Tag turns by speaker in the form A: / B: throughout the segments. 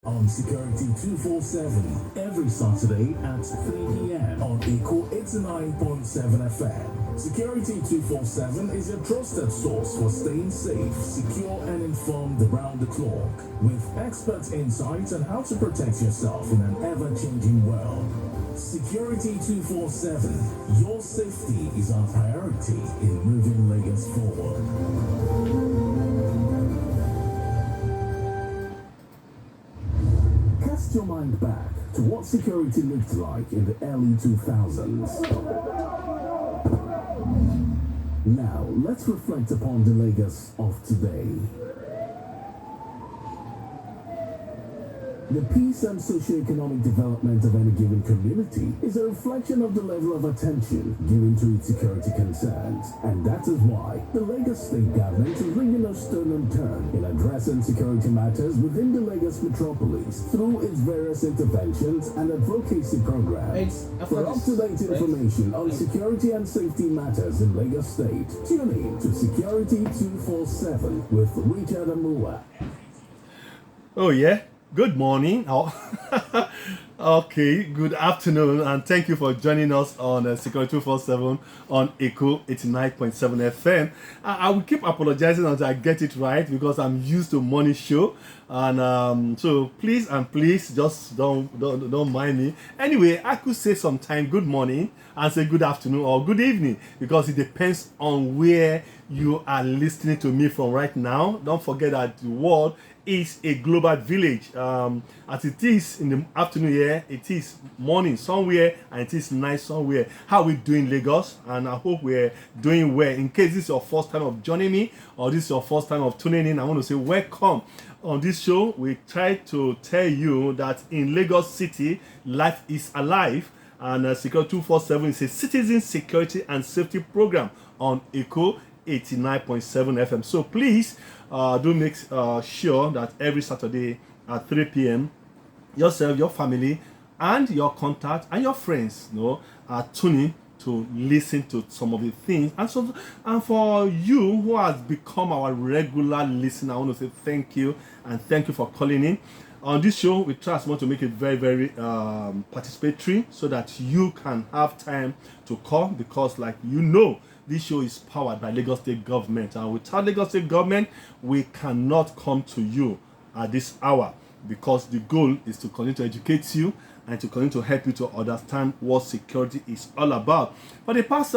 A: On Security247 every Saturday at 3 p.m. on Equal 89.7 FM. Security247 is your trusted source for staying safe, secure, and informed around the clock, with expert insights on how to protect yourself in an ever-changing world. Security247, your safety is our priority in moving Lagos forward. Cast your mind back to what security looked like in the early 2000s. Now, let's reflect upon the Lagos of today. The peace and socio-economic development of any given community is a reflection of the level of attention given to its security concerns, and that is why the Lagos State Government is ringing a stone unturned in addressing security matters within the Lagos metropolis through its various interventions and advocacy programs. For up-to-date information on security and safety matters in Lagos State, tune in to Security247 with Richard Amuwa.
B: Oh yeah. Good morning. Okay, good afternoon, and thank you for joining us on Security247 on Echo 89.7 FM. I will keep apologizing until I get it right because I'm used to morning show, and so please just don't mind me. Anyway, I could say sometime good morning and say good afternoon or good evening because it depends on where you are listening to me from right now. Don't forget that the world is a global village. As it is in the afternoon here, it is morning somewhere and it is night somewhere. How are we doing, Lagos? And I hope we're doing well. In case this is your first time of joining me or this is your first time of tuning in, I want to say welcome. On this show, we try to tell you that in Lagos City, life is alive, and Security247 is a citizen security and safety program on Echo 89.7 FM. So please do make sure that every Saturday at 3 p.m. yourself, your family, and your contact and your friends, are tuning to listen to some of the things. And for you who has become our regular listener, I want to say thank you and thank you for calling in. On this show, we try as much to make it very, very participatory so that you can have time to call because, this show is powered by Lagos State Government, and without Lagos State Government, we cannot come to you at this hour because the goal is to continue to educate you and to continue to help you to understand what security is all about. For the past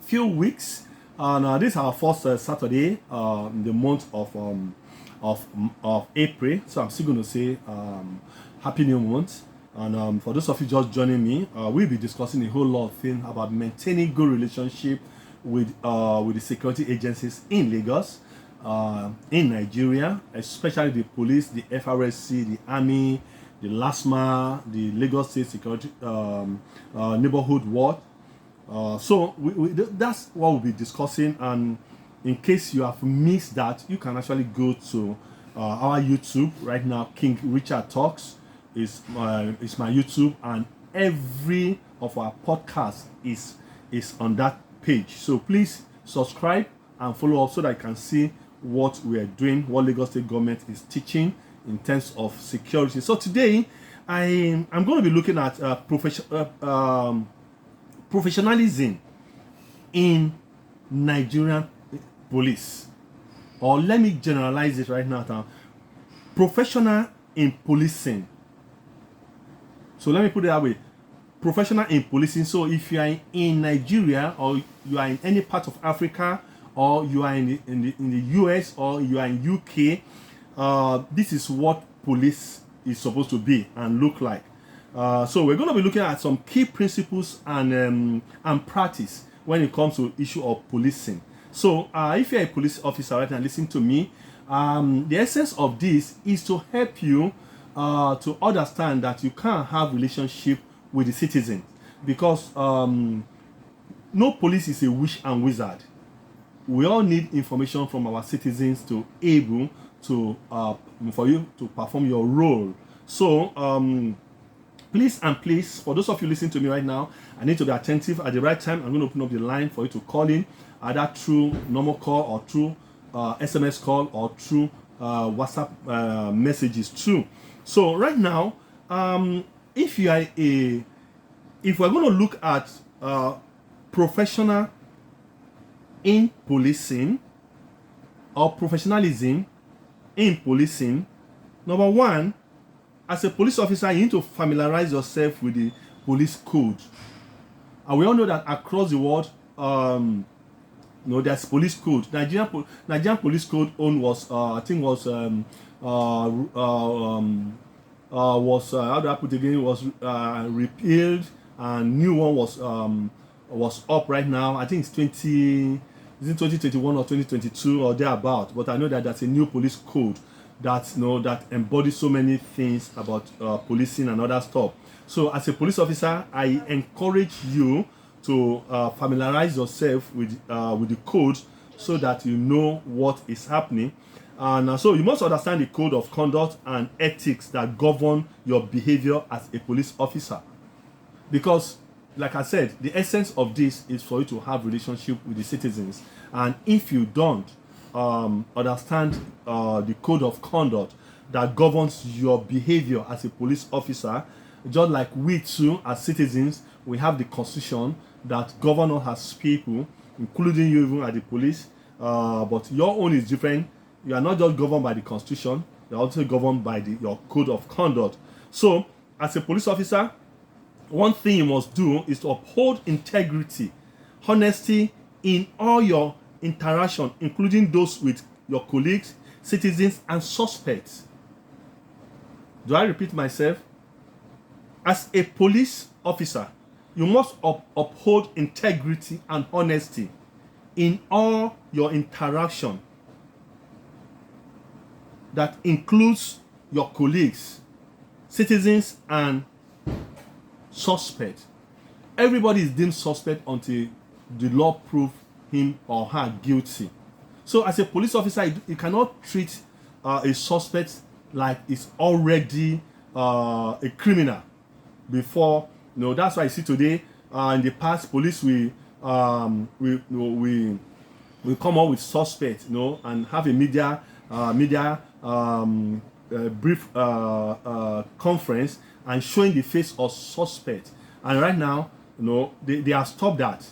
B: few weeks, and this is our first Saturday in the month of April, so I'm still going to say Happy New Month. And for those of you just joining me, we'll be discussing a whole lot of things about maintaining good relationship with the security agencies in Lagos, in Nigeria, especially the police, the FRSC, the army, the LASMA, the Lagos State Security Neighborhood Ward. So that's what we'll be discussing. And in case you have missed that, you can actually go to our YouTube right now. King Richard Talks is my YouTube, and every of our podcasts is on that page. So please subscribe and follow up so that you can see what we are doing, what Lagos State Government is teaching in terms of security. So today I'm going to be looking at professionalism in Nigerian police, or let me generalize it right now. Professional in policing. So let me put it that way. Professional in policing. So if you are in Nigeria, or you are in any part of Africa, or you are in the US, or you are in UK, this is what police is supposed to be and look like. So we're going to be looking at some key principles and practice when it comes to issue of policing. So if you're a police officer right now, listen to me. The essence of this is to help you to understand that you can't have relationship with the citizens because no police is a witch and wizard. We all need information from our citizens to able to for you to perform your role. So please, for those of you listening to me right now, I need to be attentive at the right time. I'm going to open up the line for you to call in, either through normal call or through SMS call or through WhatsApp messages too. So right now, if we're going to look at professional in policing or professionalism in policing, number one, as a police officer, you need to familiarize yourself with the police code. And we all know that across the world, there's police code. Nigerian police code own was how do I put it again? It was repealed, and new one was up right now. I think it's 2021 or 2022 or thereabout. But I know that there's a new police code that embodies so many things about policing and other stuff. So as a police officer, I encourage you to familiarize yourself with the code so that you know what is happening. And so you must understand the code of conduct and ethics that govern your behavior as a police officer. Because, like I said, the essence of this is for you to have relationship with the citizens. And if you don't understand the code of conduct that governs your behavior as a police officer, just like we too as citizens, we have the constitution that governs us as people, including you even at the police. But your own is different. You are not just governed by the constitution, you are also governed by your code of conduct. So as a police officer, one thing you must do is to uphold integrity, honesty in all your interaction, including those with your colleagues, citizens, and suspects. Do I repeat myself? As a police officer, you must uphold integrity and honesty in all your interaction. That includes your colleagues, citizens, and suspect. Everybody is deemed suspect until the law proves him or her guilty. So as a police officer, you cannot treat a suspect like it's already a criminal before. That's why I see today in the past, police we come up with suspects, and have a media brief conference and showing the face of suspect. And right now, they have stopped that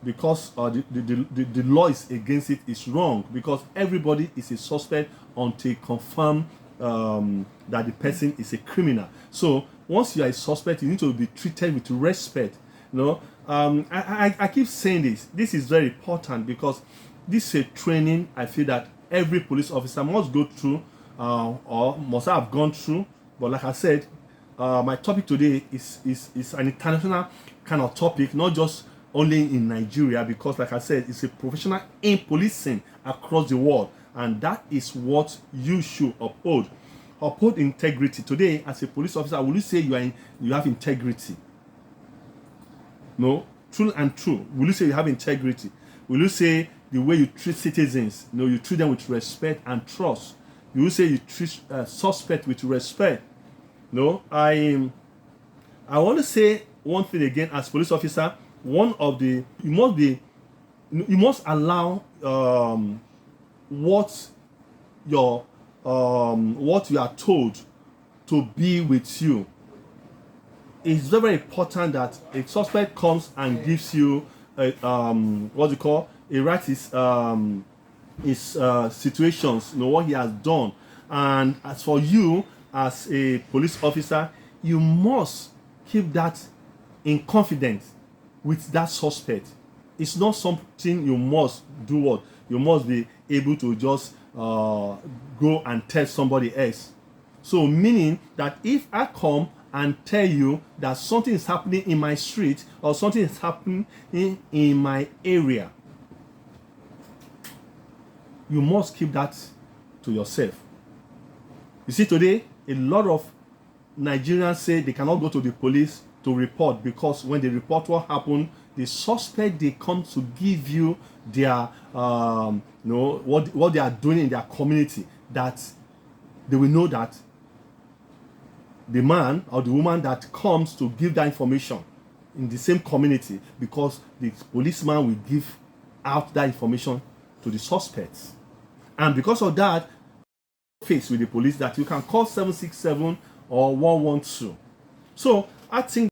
B: because the law is against it. It's wrong because everybody is a suspect until confirm that the person is a criminal. So once you are a suspect, you need to be treated with respect. I keep saying this. This is very important because this is a training I feel that every police officer must go through or must have gone through. But like I said, my topic today is an international kind of topic, not just only in Nigeria, because like I said, it's a professional in policing across the world, and that is what you should uphold. Uphold integrity. Today, as a police officer, will you say you have integrity? No, true and true. Will you say you have integrity? Will you say the way you treat citizens, you treat them with respect and trust? You will say you treat suspect with respect. I want to say one thing again as police officer. You must allow what you are told to be with you. It's very, very important that a suspect comes and gives you he writes his situations, what he has done. And as for you as a police officer, you must keep that in confidence with that suspect. It's not something you must do what you must be able to just go and tell somebody else. So meaning that if I come and tell you that something is happening in my street or something is happening in my area, you must keep that to yourself. You see, today a lot of Nigerians say they cannot go to the police to report because when they report what happened, the suspect they come to give you their what they are doing in their community, that they will know that the man or the woman that comes to give that information in the same community, because the policeman will give out that information to the suspects. And because of that, face with the police, that you can call 767 or 112. So I think